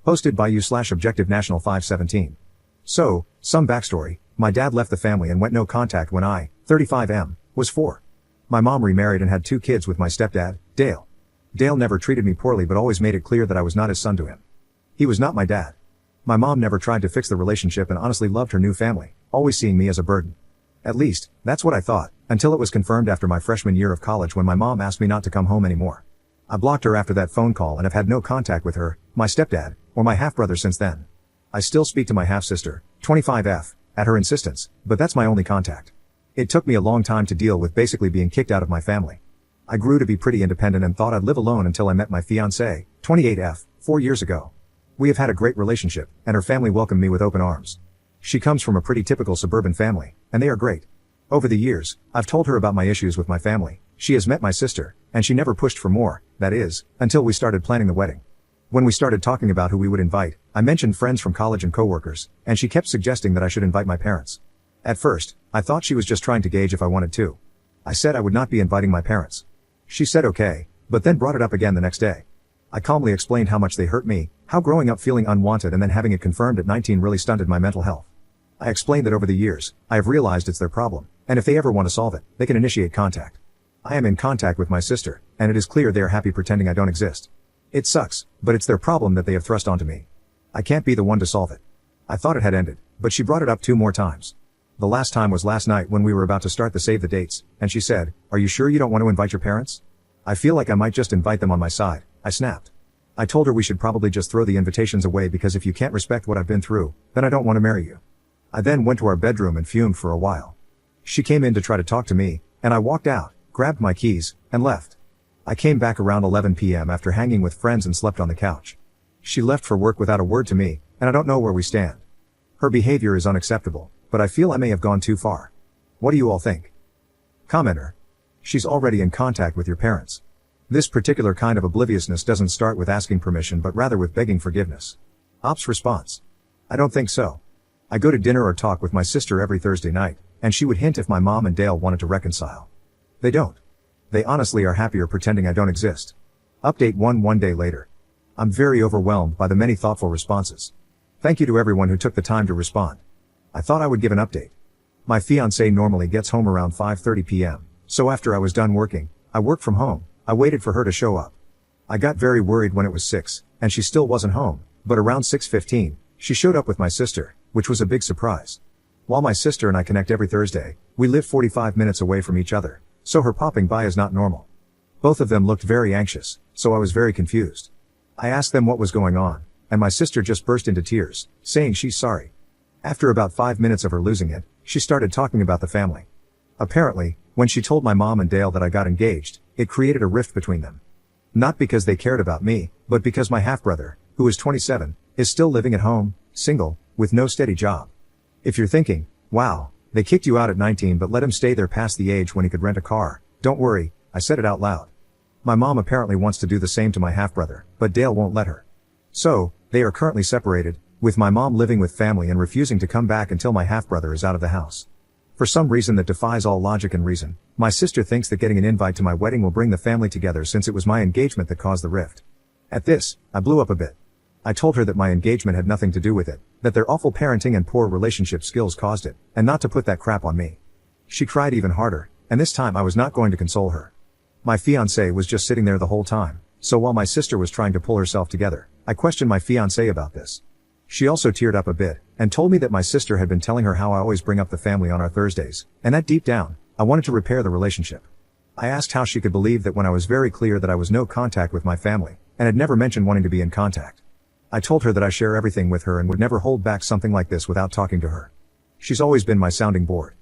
Hosted by you/Objective National 517. So, some backstory: my dad left the family and went no contact when I, 35 was 4. My mom remarried and had 2 kids with my stepdad, Dale. Dale never treated me poorly but always made it clear that I was not his son to him. He was not my dad. My mom never tried to fix the relationship and honestly loved her new family, always seeing me as a burden. At least, that's what I thought, until it was confirmed after my freshman year of college when my mom asked me not to come home anymore. I blocked her after that phone call and have had no contact with her, my stepdad, or my half-brother since then. I still speak to my half-sister, 25F, at her insistence, but that's my only contact. It took me a long time to deal with basically being kicked out of my family. I grew to be pretty independent and thought I'd live alone until I met my fiancée, 28F, 4 years ago. We have had a great relationship, and her family welcomed me with open arms. She comes from a pretty typical suburban family, and they are great. Over the years, I've told her about my issues with my family. She has met my sister, and she never pushed for more, that is, until we started planning the wedding. When we started talking about who we would invite, I mentioned friends from college and coworkers, and she kept suggesting that I should invite my parents. At first, I thought she was just trying to gauge if I wanted to. I said I would not be inviting my parents. She said okay, but then brought it up again the next day. I calmly explained how much they hurt me, how growing up feeling unwanted and then having it confirmed at 19 really stunted my mental health. I explained that over the years, I have realized it's their problem, and if they ever want to solve it, they can initiate contact. I am in contact with my sister, and it is clear they are happy pretending I don't exist. It sucks, but it's their problem that they have thrust onto me. I can't be the one to solve it. I thought it had ended, but she brought it up 2 more times. The last time was last night when we were about to start the save the dates, and she said, "Are you sure you don't want to invite your parents?" I feel like I might just invite them on my side, I snapped. I told her we should probably just throw the invitations away because if you can't respect what I've been through, then I don't want to marry you. I then went to our bedroom and fumed for a while. She came in to try to talk to me, and I walked out, grabbed my keys, and left. I came back around 11 p.m. after hanging with friends and slept on the couch. She left for work without a word to me, and I don't know where we stand. Her behavior is unacceptable, but I feel I may have gone too far. What do you all think? Commenter. She's already in contact with your parents. This particular kind of obliviousness doesn't start with asking permission but rather with begging forgiveness. Ops response. I don't think so. I go to dinner or talk with my sister every Thursday night, and she would hint if my mom and Dale wanted to reconcile. They don't. They honestly are happier pretending I don't exist. Update 1 day later. I'm very overwhelmed by the many thoughtful responses. Thank you to everyone who took the time to respond. I thought I would give an update. My fiancé normally gets home around 5:30 p.m., so after I was done working, I worked from home. I waited for her to show up. I got very worried when it was 6, and she still wasn't home, but around 6:15, she showed up with my sister, which was a big surprise. While my sister and I connect every Thursday, we live 45 minutes away from each other, so her popping by is not normal. Both of them looked very anxious, so I was very confused. I asked them what was going on, and my sister just burst into tears, saying she's sorry. After about 5 minutes of her losing it, she started talking about the family. Apparently, when she told my mom and Dale that I got engaged, it created a rift between them. Not because they cared about me, but because my half-brother, who is 27, is still living at home, single, with no steady job. If you're thinking, wow, they kicked you out at 19 but let him stay there past the age when he could rent a car, don't worry, I said it out loud. My mom apparently wants to do the same to my half-brother, but Dale won't let her. So, they are currently separated, with my mom living with family and refusing to come back until my half-brother is out of the house. For some reason that defies all logic and reason, my sister thinks that getting an invite to my wedding will bring the family together since it was my engagement that caused the rift. At this, I blew up a bit. I told her that my engagement had nothing to do with it, that their awful parenting and poor relationship skills caused it, and not to put that crap on me. She cried even harder, and this time I was not going to console her. My fiancé was just sitting there the whole time, so while my sister was trying to pull herself together, I questioned my fiancé about this. She also teared up a bit, and told me that my sister had been telling her how I always bring up the family on our Thursdays, and that deep down, I wanted to repair the relationship. I asked how she could believe that when I was very clear that I was no contact with my family, and had never mentioned wanting to be in contact. I told her that I share everything with her and would never hold back something like this without talking to her. She's always been my sounding board.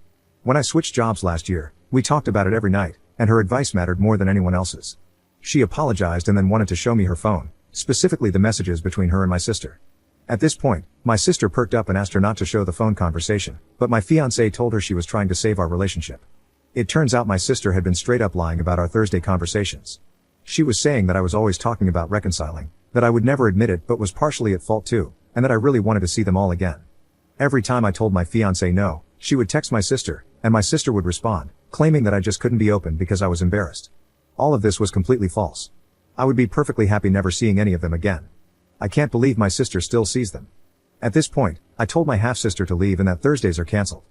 When I switched jobs last year, we talked about it every night, and her advice mattered more than anyone else's. She apologized and then wanted to show me her phone, specifically the messages between her and my sister. At this point, my sister perked up and asked her not to show the phone conversation, but my fiancé told her she was trying to save our relationship. It turns out my sister had been straight up lying about our Thursday conversations. She was saying that I was always talking about reconciling, that I would never admit it but was partially at fault too, and that I really wanted to see them all again. Every time I told my fiancé no, she would text my sister, and my sister would respond, claiming that I just couldn't be open because I was embarrassed. All of this was completely false. I would be perfectly happy never seeing any of them again. I can't believe my sister still sees them. At this point, I told my half-sister to leave and that Thursdays are cancelled.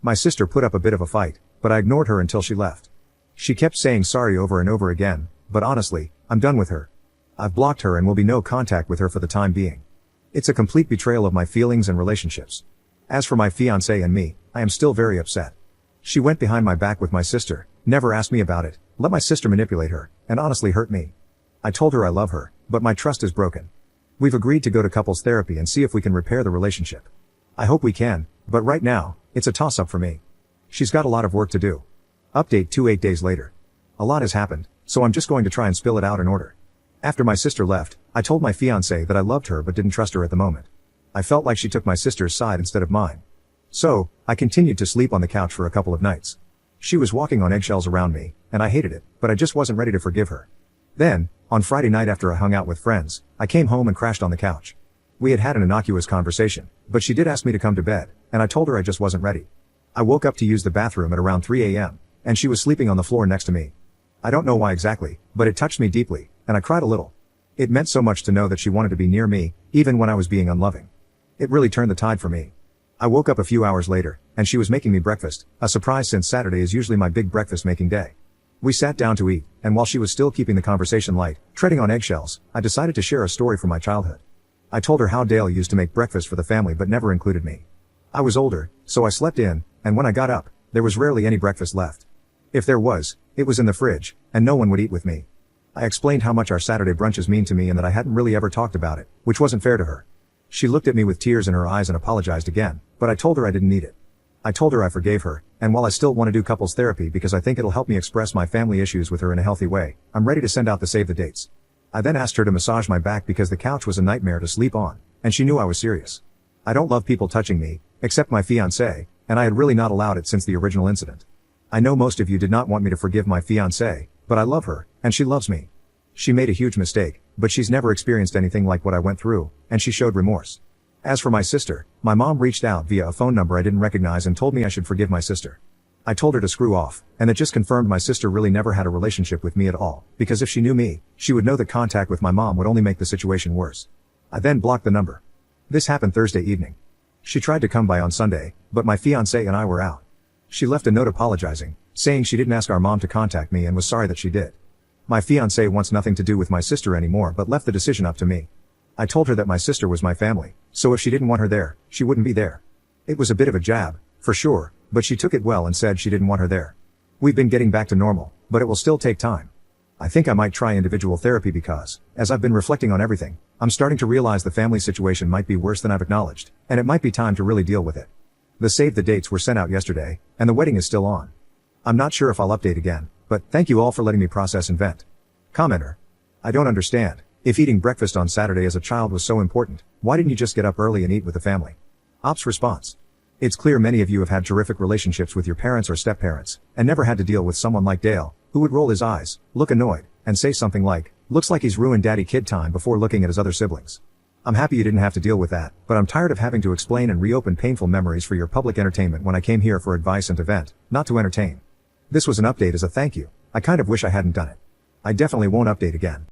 My sister put up a bit of a fight, but I ignored her until she left. She kept saying sorry over and over again, but honestly, I'm done with her. I've blocked her and will be no contact with her for the time being. It's a complete betrayal of my feelings and relationships. As for my fiancé and me, I am still very upset. She went behind my back with my sister, never asked me about it, let my sister manipulate her, and honestly hurt me. I told her I love her, but my trust is broken. We've agreed to go to couples therapy and see if we can repair the relationship. I hope we can, but right now, it's a toss-up for me. She's got a lot of work to do. Update 8 days later. A lot has happened, so I'm just going to try and spill it out in order. After my sister left, I told my fiancé that I loved her but didn't trust her at the moment. I felt like she took my sister's side instead of mine. So, I continued to sleep on the couch for a couple of nights. She was walking on eggshells around me, and I hated it, but I just wasn't ready to forgive her. Then, on Friday night after I hung out with friends, I came home and crashed on the couch. We had had an innocuous conversation, but she did ask me to come to bed, and I told her I just wasn't ready. I woke up to use the bathroom at around 3 a.m., and she was sleeping on the floor next to me. I don't know why exactly, but it touched me deeply, and I cried a little. It meant so much to know that she wanted to be near me, even when I was being unloving. It really turned the tide for me. I woke up a few hours later, and she was making me breakfast, a surprise since Saturday is usually my big breakfast making day. We sat down to eat, and while she was still keeping the conversation light, treading on eggshells, I decided to share a story from my childhood. I told her how Dale used to make breakfast for the family but never included me. I was older, so I slept in, and when I got up, there was rarely any breakfast left. If there was, it was in the fridge, and no one would eat with me. I explained how much our Saturday brunches mean to me and that I hadn't really ever talked about it, which wasn't fair to her. She looked at me with tears in her eyes and apologized again, but I told her I didn't need it. I told her I forgave her, and while I still want to do couples therapy because I think it'll help me express my family issues with her in a healthy way, I'm ready to send out the save the dates. I then asked her to massage my back because the couch was a nightmare to sleep on, and she knew I was serious. I don't love people touching me, except my fiancé, and I had really not allowed it since the original incident. I know most of you did not want me to forgive my fiancé, but I love her, and she loves me. She made a huge mistake, but she's never experienced anything like what I went through, and she showed remorse. As for my sister, my mom reached out via a phone number I didn't recognize and told me I should forgive my sister. I told her to screw off, and it just confirmed my sister really never had a relationship with me at all, because if she knew me, she would know that contact with my mom would only make the situation worse. I then blocked the number. This happened Thursday evening. She tried to come by on Sunday, but my fiancé and I were out. She left a note apologizing, saying she didn't ask our mom to contact me and was sorry that she did. My fiancé wants nothing to do with my sister anymore but left the decision up to me. I told her that my sister was my family, so if she didn't want her there, she wouldn't be there. It was a bit of a jab, for sure, but she took it well and said she didn't want her there. We've been getting back to normal, but it will still take time. I think I might try individual therapy because, as I've been reflecting on everything, I'm starting to realize the family situation might be worse than I've acknowledged, and it might be time to really deal with it. The save the dates were sent out yesterday, and the wedding is still on. I'm not sure if I'll update again, but thank you all for letting me process and vent. Commenter. I don't understand. If eating breakfast on Saturday as a child was so important, why didn't you just get up early and eat with the family? Ops response. It's clear many of you have had terrific relationships with your parents or step-parents, and never had to deal with someone like Dale, who would roll his eyes, look annoyed, and say something like, looks like he's ruined daddy-kid time before looking at his other siblings. I'm happy you didn't have to deal with that, but I'm tired of having to explain and reopen painful memories for your public entertainment when I came here for advice and to vent, not to entertain. This was an update as a thank you. I kind of wish I hadn't done it. I definitely won't update again.